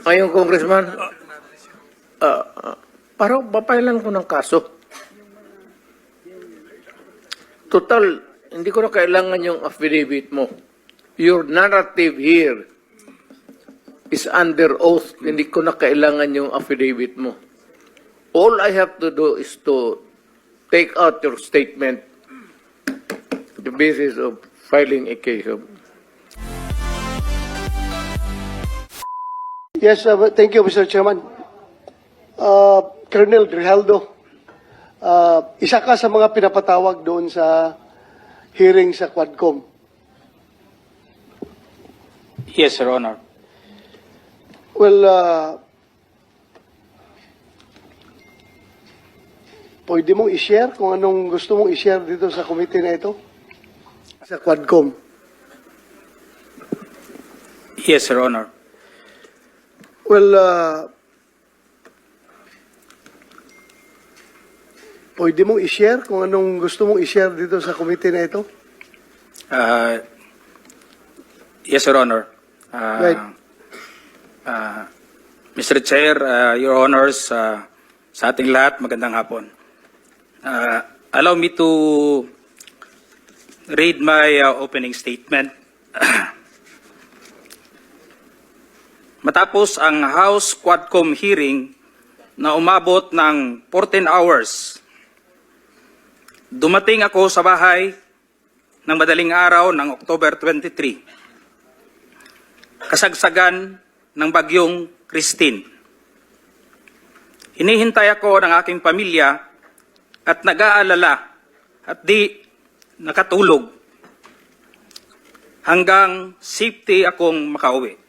Ngayon, Congressman, parang papailan ko ng kaso. Total, hindi ko na kailangan yung affidavit mo. Your narrative here is under oath. Hindi ko na kailangan yung affidavit mo. All I have to do is to take out your statement the basis of filing a case of. Yes, thank you, Mr. Chairman. Colonel Grijaldo, isa ka sa mga pinapatawag doon sa hearing sa Quadcom. Yes, Your Honor. Well, pwede mong i-share kung anong gusto mong i-share dito sa committee na ito? Sa Quadcom. Yes, Your Honor. Well, pwede mong i-share kung anong gusto mong i-share dito sa committee na ito? Yes, Your Honor. Right. Mr. Chair, Your Honors, sa ating lahat, magandang hapon. Allow me to read my opening statement. Matapos ang House Quadcom hearing na umabot ng 14 hours, dumating ako sa bahay ng madaling araw ng October 23, kasagsagan ng bagyong Christine. Hinihintay ako ng aking pamilya at nag-aalala at di nakatulog hanggang safety akong makauwi.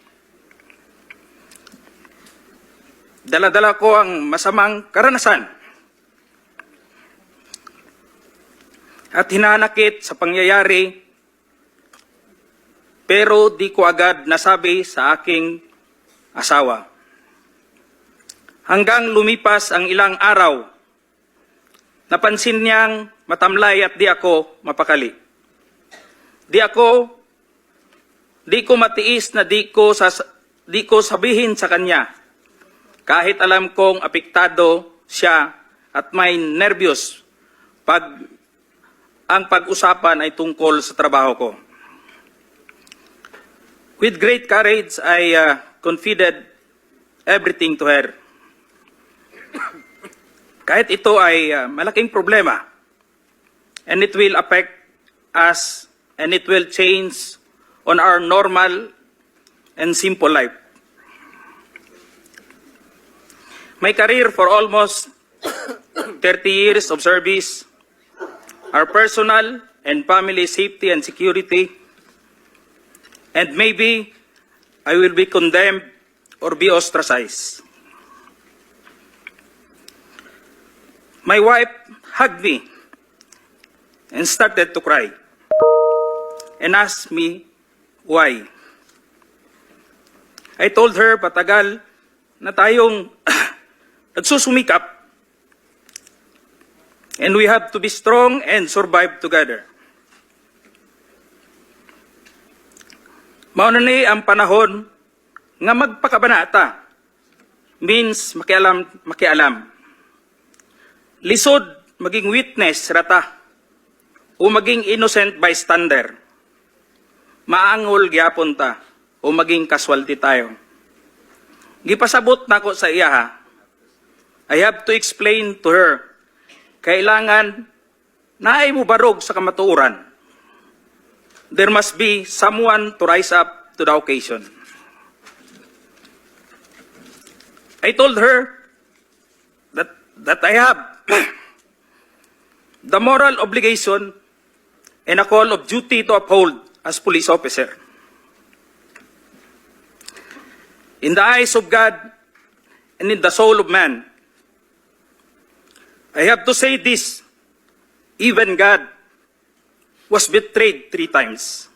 Dala-dala ko ang masamang karanasan at hinanakit sa pangyayari, pero di ko agad nasabi sa aking asawa. Hanggang lumipas ang ilang araw, napansin niyang matamlay at di ako mapakali. Di ko matiis na di ko sabihin sa kanya, kahit alam kong apektado siya at may nervyos ang pag-usapan ay tungkol sa trabaho ko. With great courage, I confided everything to her. Kahit ito ay malaking problema, and it will affect us and it will change on our normal and simple life. My career for almost 30 years of service, our personal and family safety and security, and maybe I will be condemned or be ostracized. My wife hugged me and started to cry and asked me why. I told her patagal na tayong nagsusumikap and we have to be strong and survive together. Mauna ni ang panahon nga magpakabanata means makialam. Lisod maging witness rata o maging innocent bystander. Maangol gyapon ta o maging casualty tayo. Gipasabot na ko sa iya ha. I have to explain to her, kailangan naay mo barog sa kamatuoran. There must be someone to rise up to the occasion. I told her that I have the moral obligation and a call of duty to uphold as police officer. In the eyes of God and in the soul of man, I have to say this, even God was betrayed 3 times.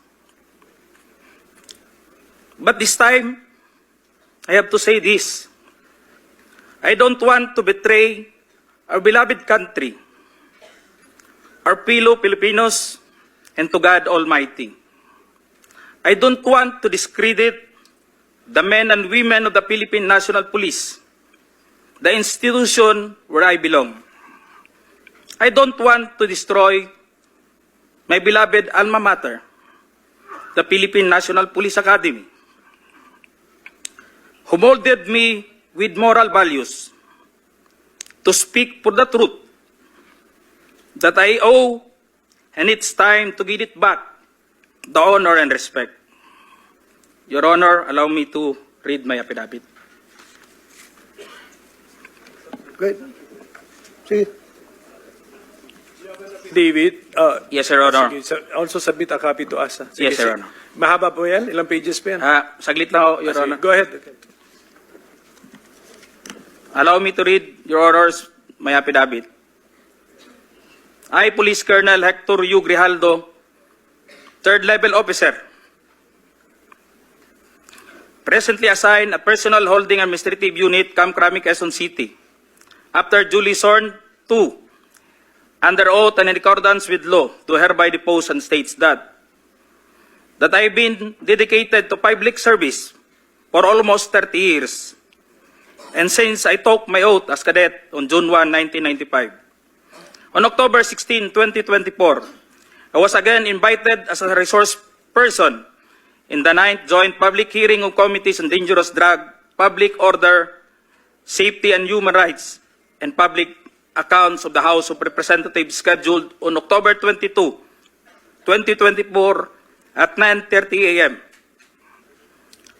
But this time, I have to say this, I don't want to betray our beloved country, our fellow Filipinos, and to God Almighty. I don't want to discredit the men and women of the Philippine National Police, the institution where I belong. I don't want to destroy my beloved alma mater, the Philippine National Police Academy, who molded me with moral values to speak for the truth that I owe, and it's time to give it back, the honor and respect. Your Honor, allow me to read my affidavit. Great. Sige. David, Yes, Your Honor. sige, also submit a copy to us. Sige, Yes, Your sige. Honor. Mahaba po yan? Ilang pages pa yan? Saglit lang ho, Your Sige, Honor. go ahead. Allow me to read, Your Honors, my affidavit. I, Police Colonel Hector U. Grijaldo, third level officer, presently assigned a personal holding administrative unit, Camp Crame, Quezon City, after duly sworn to, under oath and in accordance with law, to hereby depose and states that I have been dedicated to public service for almost 30 years. And since I took my oath as cadet on June 1, 1995, on October 16, 2024, I was again invited as a resource person in the 9th Joint Public Hearing of Committees on Dangerous Drug, Public Order, Safety and Human Rights, and Public Accounts of the House of Representatives scheduled on October 22, 2024 at 9:30 a.m.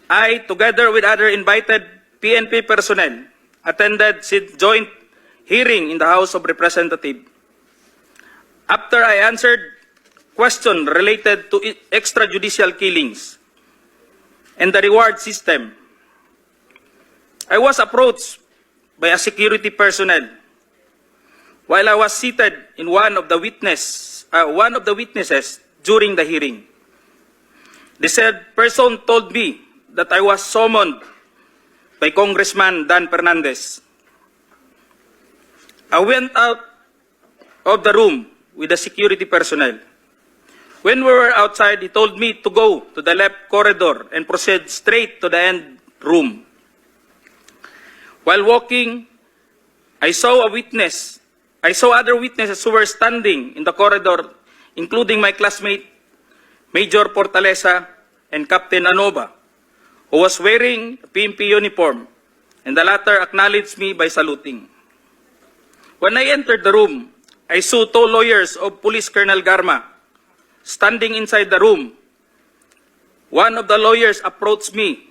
I, together with other invited PNP personnel, attended said joint hearing in the House of Representatives. After I answered questions related to extrajudicial killings and the reward system, I was approached by a security personnel while I was seated in one of the witnesses during the hearing. The said person told me that I was summoned by Congressman Dan Fernandez. I went out of the room with the security personnel. When we were outside, he told me to go to the left corridor and proceed straight to the end room. While walking, I saw other witnesses who were standing in the corridor, including my classmate, Major Portalesa and Captain Anova, who was wearing a PNP uniform, and the latter acknowledged me by saluting. When I entered the room, I saw two lawyers of Police Colonel Garma standing inside the room. One of the lawyers approached me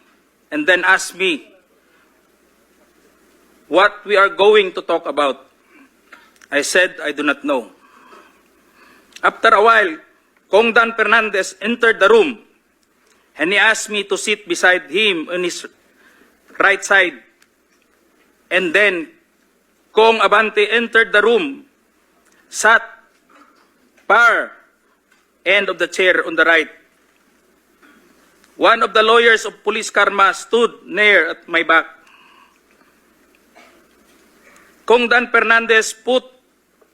and then asked me what we are going to talk about. I said I do not know. After a while, Kong Dan Fernandez entered the room and he asked me to sit beside him on his right side. And then Kong Abante entered the room, sat far end of the chair on the right. One of the lawyers of Police Karma stood near at my back. Kong Dan Fernandez put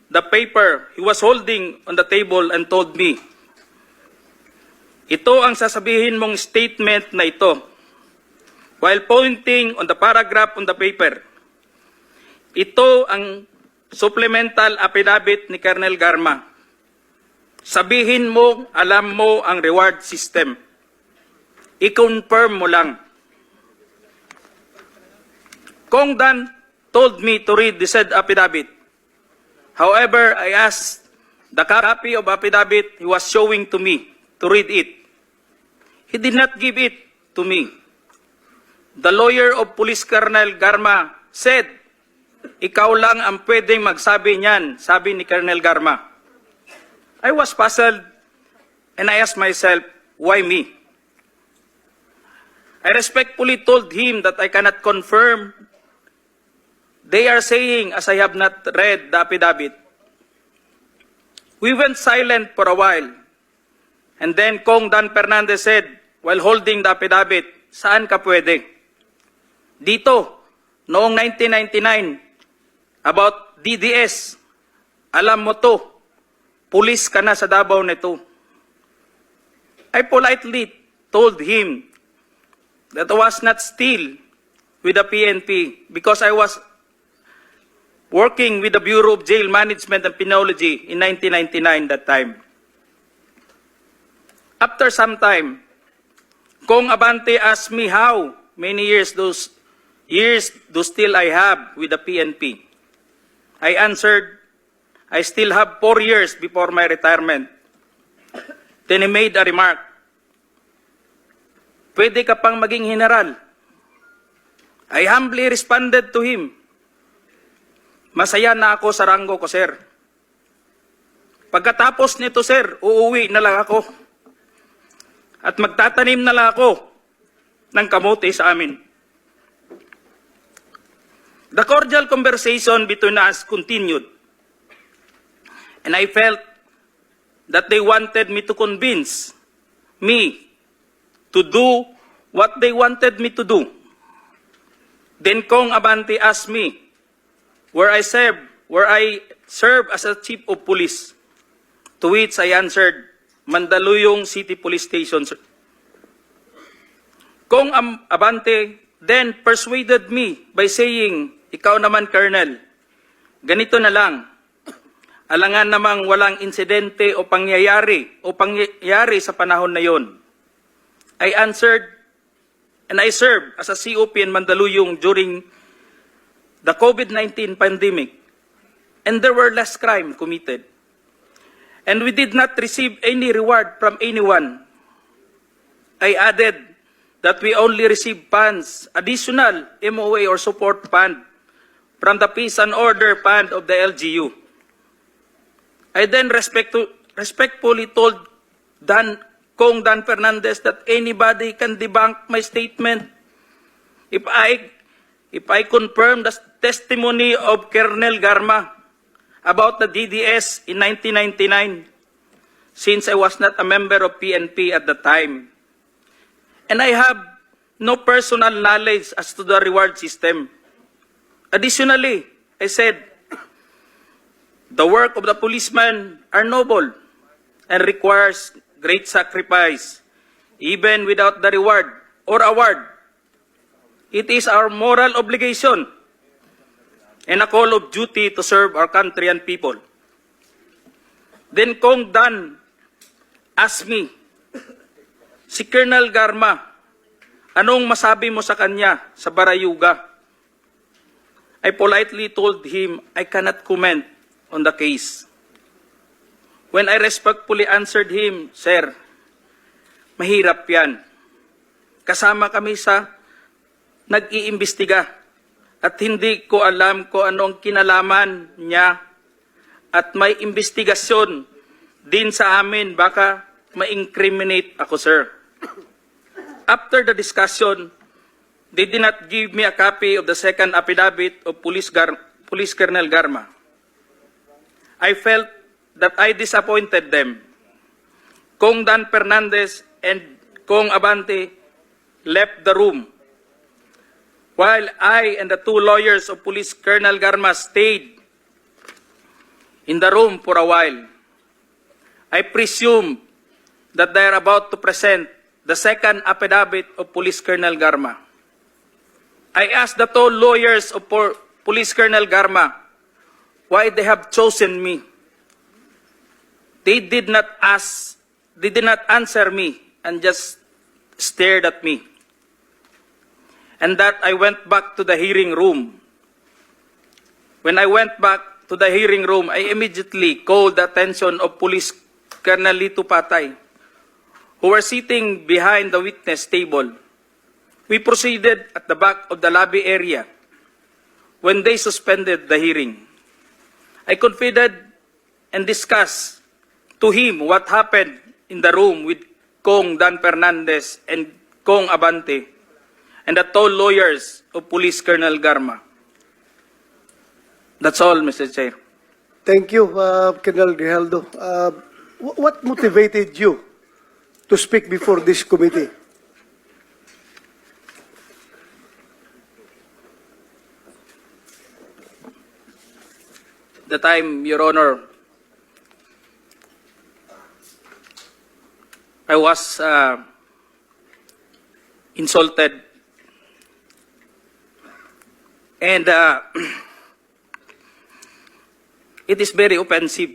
the paper he was holding on the table and told me, "Ito ang sasabihin mong statement na ito," while pointing on the paragraph on the paper. Ito ang supplemental affidavit ni Colonel Garma. Sabihin mo, alam mo ang reward system. I-confirm mo lang. Kong Dan told me to read the said affidavit. However, I asked the copy of affidavit he was showing to me to read it. He did not give it to me. The lawyer of Police Colonel Garma said, "Ikaw lang ang pwedeng magsabi niyan," sabi ni Colonel Garma. I was puzzled and I asked myself, why me? I respectfully told him that I cannot confirm. They are saying as I have not read the affidavit. We went silent for a while. And then Kong Dan Fernandez said, while holding the affidavit, "Saan ka pwede?" "Dito, noong 1999, about DDS, alam mo to, pulis ka na sa Davao nito." I politely told him that I was not still with the PNP because I was working with the Bureau of Jail Management and Penology in 1999 that time. After some time, Kong Abante asked me how many years those still I have with the PNP. I answered, I still have 4 years before my retirement. Then he made a remark, pwede ka pang maging general. I humbly responded to him, masaya na ako sa ranggo ko, sir. Pagkatapos nito, sir, uuwi na lang ako. At magtatanim na lang ako ng kamote sa amin. The cordial conversation between us continued. And I felt that they wanted me to convince me to do what they wanted me to do. Then Kong Abante asked me where I serve as a chief of police. To which I answered, Mandaluyong City Police Station. Kong Abante then persuaded me by saying, ikaw naman, Colonel, ganito na lang. Alangan namang walang insidente o pangyayari sa panahon na yon. I answered, and I served as a COP in Mandaluyong during the COVID-19 pandemic, and there were less crime committed. And we did not receive any reward from anyone. I added that we only received funds, additional MOA or support fund, from the Peace and Order Fund of the LGU. I then respectfully told Kong Dan Fernandez that anybody can debunk my statement if I confirm the testimony of Colonel Garma about the DDS in 1999, since I was not a member of PNP at the time. And I have no personal knowledge as to the reward system. Additionally, I said, the work of the policeman are noble and requires great sacrifice, even without the reward or award. It is our moral obligation and a call of duty to serve our country and people. Then Kong Dan asked me, si Colonel Garma, anong masabi mo sa kanya sa Barayuga? I politely told him I cannot comment on the case. When I respectfully answered him, Sir, mahirap yan. Kasama kami sa nag-iimbestiga at hindi ko alam kung anong kinalaman niya at may investigasyon din sa amin, baka ma-incriminate ako, sir. After the discussion, they did not give me a copy of the second affidavit of Police Colonel Garma. I felt that I disappointed them. Kong Dan Fernandez and Kong Abante left the room, while I and the two lawyers of Police Colonel Garma stayed in the room for a while. I presume that they are about to present the second affidavit of Police Colonel Garma. I asked the two lawyers of Police Colonel Garma why they have chosen me. They did not answer me and just stared at me. And that I went back to the hearing room. When I went back to the hearing room, I immediately called the attention of Police Colonel Lito Patay, who were sitting behind the witness table. We proceeded at the back of the lobby area when they suspended the hearing. I confided and discussed to him what happened in the room with Kong Dan Fernandez and Kong Abante and the two lawyers of Police Colonel Garma. That's all, Mr. Chair. Thank you, Colonel Grijaldo. What motivated you to speak before this committee? The time, Your Honor, I was insulted. And it is very offensive.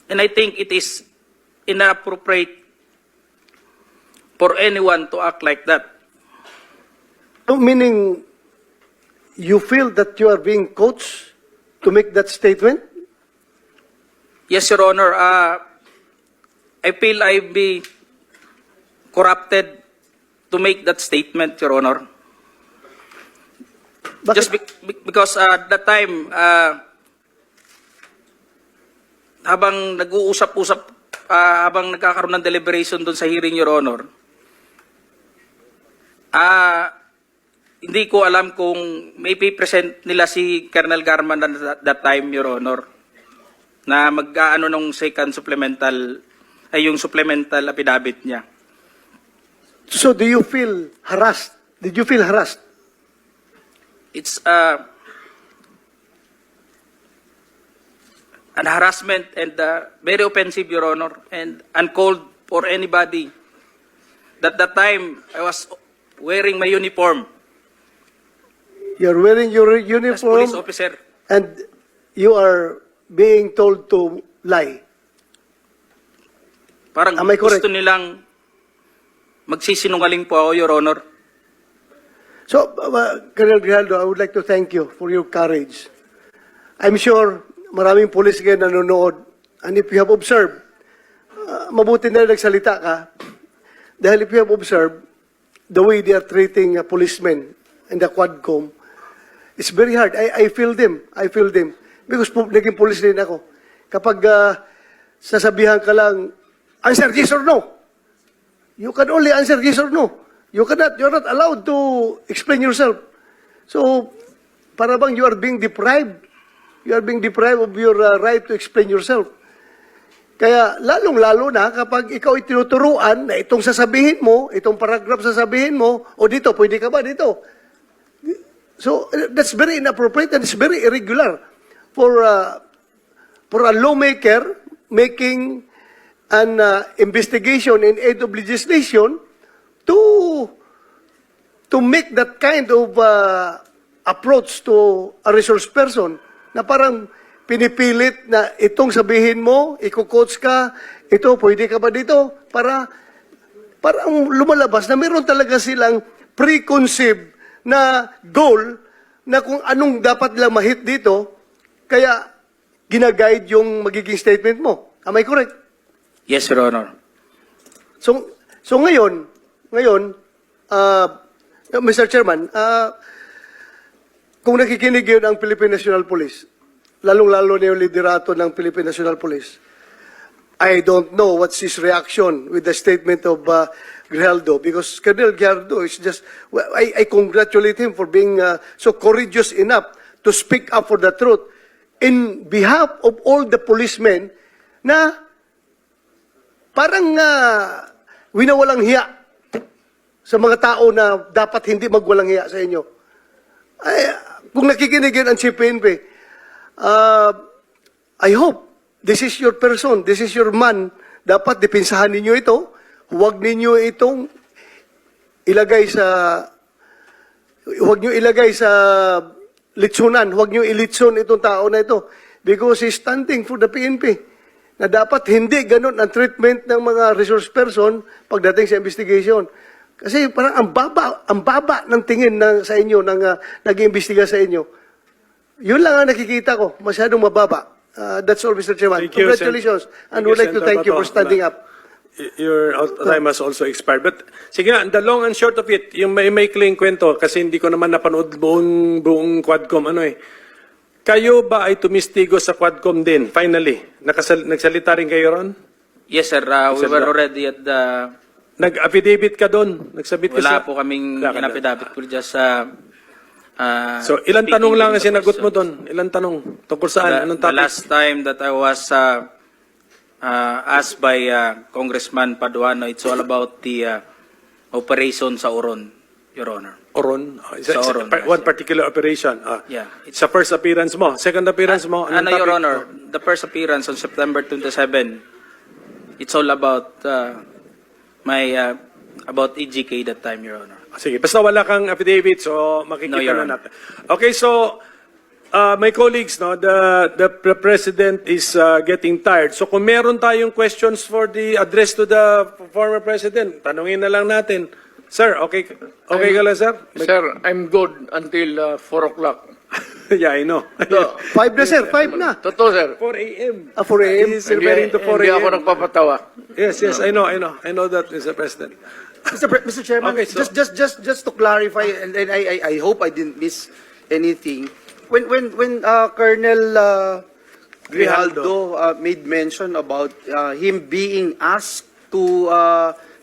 And I think it is inappropriate for anyone to act like that. So meaning, you feel that you are being coached to make that statement? Yes, Your Honor. I feel I be corrupted to make that statement, Your Honor. Bakit? Just because at that time, habang nag-uusap-usap, habang nagkakaroon ng deliberation doon sa hearing, Your Honor, hindi ko alam kung may present nila si Colonel Garman at that time, Your Honor, na mag-ano nung second supplemental, ay yung supplemental affidavit niya. So do you feel harassed? Did you feel harassed? It's an harassment and very offensive, Your Honor, and uncalled for anybody. That time, I was wearing my uniform You're wearing your as uniform police officer. and you are being told to lie. Parang Am I correct? gusto nilang magsisinungaling po ako, Your Honor. So, Colonel Grijaldo, I would like to thank you for your courage. I'm sure maraming police ngayon nanonood, and if you have observed, mabuti na nagsalita ka, dahil if you have observed the way they are treating policemen in the Quadcom, it's very hard. I feel them. I feel them. Because naging police din ako. Kapag sasabihan ka lang, answer yes or no. You can only answer yes or no. You're not allowed to explain yourself. So, para bang you are being deprived. You are being deprived of your right to explain yourself. Kaya, lalong-lalo na kapag ikaw itinuturuan na itong sasabihin mo, itong paragraph sasabihin mo, o dito, pwede ka ba dito? So, that's very inappropriate and it's very irregular for a lawmaker making an investigation in aid of legislation to make that kind of approach to a resource person na parang pinipilit na itong sabihin mo, iko-coach ka, ito, pwede ka ba dito? Parang lumalabas na meron talaga silang preconceived na goal na kung anong dapat nilang mahit dito, kaya ginaguide yung magiging statement mo. Am I correct? Yes, Your Honor. So ngayon, Mr. Chairman, kung nakikinig yun ang Philippine National Police, lalong-lalo na yung liderato ng Philippine National Police, I don't know what's his reaction with the statement of Grijaldo, because Colonel Grijaldo is just, I congratulate him for being so courageous enough to speak up for the truth in behalf of all the policemen na parang winawalang hiya sa mga tao na dapat hindi magwalang hiya sa inyo. Ay, kung nakikinig yun ang CPNP, I hope this is your person, this is your man. Dapat dipinsahan ninyo ito. Huwag ninyo itong ilagay sa litsunan. Huwag nyo ilitsun itong tao na ito. Because he's standing for the PNP. Na dapat hindi ganun ang treatment ng mga resource person pagdating sa investigation. Kasi parang ang baba ng tingin sa inyo, ng nag-iimbestiga sa inyo. Yun lang ang nakikita ko, masyadong mababa. That's all, Mr. Chairman. Thank you, Congratulations. And would like to thank you for standing up. Your time has also expired. But sige nga, the long and short of it, yung may maikling kwento, kasi hindi ko naman napanood buong Quadcom, kayo ba ay tumistigo sa Quadcom din, finally? Nagsalita rin kayo ron? Yes, sir. We were already at the... Nag-affidavit ka doon? Nagsabit ka Wala po kaming Wala ka inapidabit ko just sa... So, ilang tanong lang ang sinagot mo doon? Ilang tanong? Tungkol saan? Anong The topic? last time that I was asked by Congressman Paduano, it's all about the operation sa Oron, Your Honor. Oron? Sa Oron, yes, One yeah. particular operation? Yeah. Sa first appearance mo? Second appearance mo? Anong Your topic? Honor, the first appearance on September 27, it's all about my about EGK that time, Your Honor. Sige, basta wala kang affidavit, so makikita No, Your na Honor. natin. Okay, so my colleagues, no, the President is getting tired. So kung meron tayong questions for the address to the former President, tanungin na lang natin. Sir, okay ka lang, sir? Sir, I'm good until 4 o'clock. Yeah, I know. So, 5 na, sir. 5 na. totoo, sir. 4 a.m. 4 a.m. He's referring to 4 Hindi ako a.m. nagpapatawa. Yes, I know that, Mr. President. Mr. Chairman, Okay, so- just to clarify, and I hope I didn't miss anything. When Colonel Grijaldo made mention about him being asked to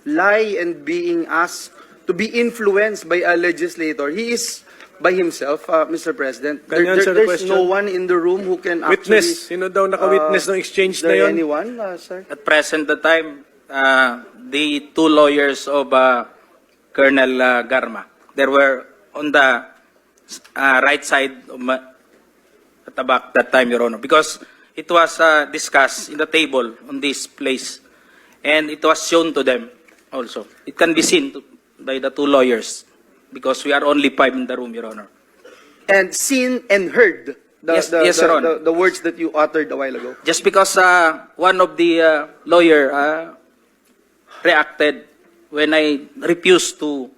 lie and being asked to be influenced by a legislator, he is by himself, Mr. President. Can you answer the There's question? no one in the room who can Witness. actually... Sino daw naka-witness ng exchange Is na there yun? anyone, sir? At present the time, the two lawyers of Colonel Garma, they were on the right side of at the back that time, Your Honor, because it was discussed in the table on this place, and it was shown to them also. It can be seen by the two lawyers, because we are only 5 in the room, Your Honor. And seen and heard Yes, Your Honor. the words that you uttered a while ago. Just because one of the lawyer reacted when I refused to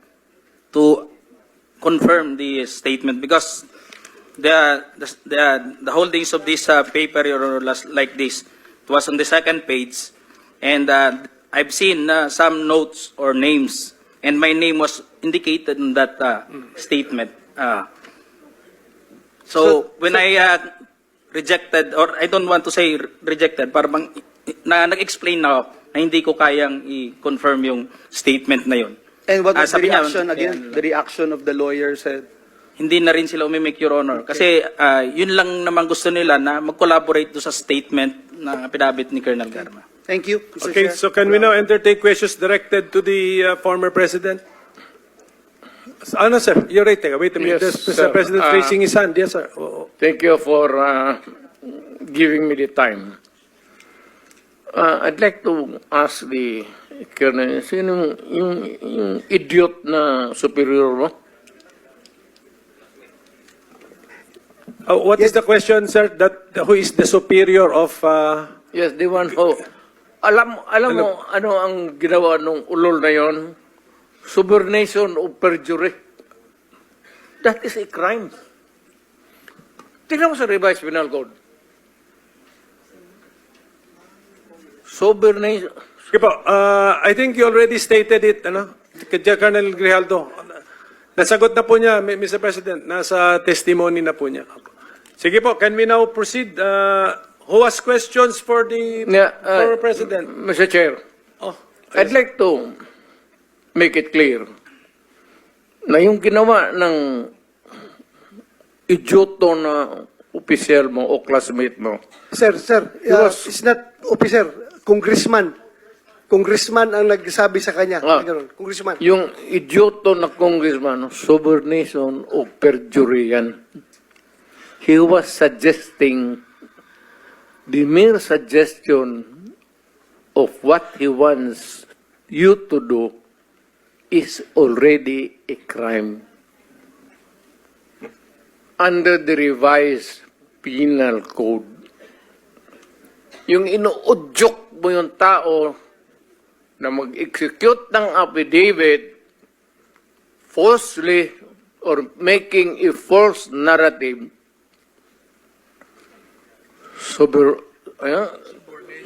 confirm the statement, because the holdings of this paper, Your Honor, like this, it was on the second page, and I've seen some notes or names, and my name was indicated in that statement. So when I rejected, or I don't want to say rejected, parang nag-explain na ako na hindi ko kayang i-confirm yung statement na yun. And what was the Sabi niya, reaction again? The reaction of the lawyer said, Hindi na rin sila umimik, Your Honor. Kasi yun lang naman gusto nila na mag-collaborate do sa statement na pinabit ni Colonel Garma. thank you, Mr. Okay, Chair. so can we now entertain questions directed to the former President? Ano, sir? You're right. Wait a minute. Yes, Mr. sir. President raising his hand. Yes, sir. Thank you for giving me the time. I'd like to ask the Colonel, sino yung idiot na superior mo? What is the question, sir? Who is the superior of... Yes, the one who... Alam mo ano ang ginawa nung ulol na yon? Subornation of perjury. That is a crime. Tingnan mo sa revised penal code. Subornation. Okay po, I think you already stated it, Colonel Grijaldo. Nasagot na po niya, Mr. President. Nasa testimony na po niya. Sige po, can we now proceed? Who has questions for the former President? Mr. Chair, Oh, I'd like to make it clear na yung ginawa ng idioto na opisyal mo o classmate mo. Sir, was- it's not officer, congressman. Congressman ang nagsabi sa kanya. Ganun, congressman. Yung idioto na congressman, subornation o perjury yan. He was suggesting, the mere suggestion of what he wants you to do is already a crime. Under the revised penal code, yung inuudyok mo yung tao na mag-execute ng affidavit falsely or making a false narrative,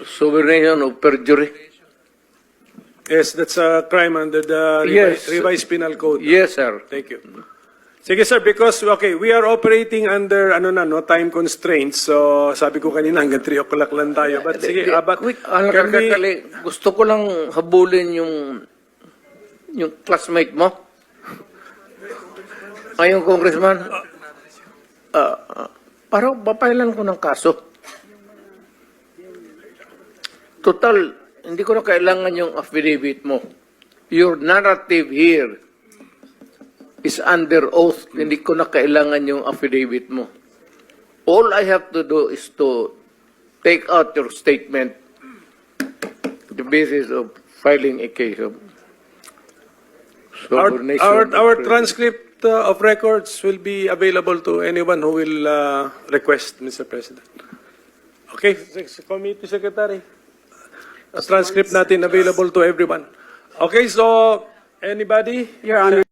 subornation of perjury. yes, that's a crime under the Yes. revised penal code. Yes, sir. Thank you. Sige, sir, because, okay, we are operating under, no time constraints. So, sabi ko kanina, hanggang 3 o'clock lang tayo. But, sige, but, Quick, can we... gusto ko lang habulin yung classmate mo. Ay, yung congressman. Parang papailan ko ng kaso. Total, hindi ko na kailangan yung affidavit mo. Your narrative here is under oath. Hindi ko na kailangan yung affidavit mo. All I have to do is to take out your statement, the basis of filing a case. subordination Our of transcript of records will be available to anyone who will request, Mr. President. Okay, Committee Secretary. A transcript natin available to everyone. Okay, so anybody? Your Honor.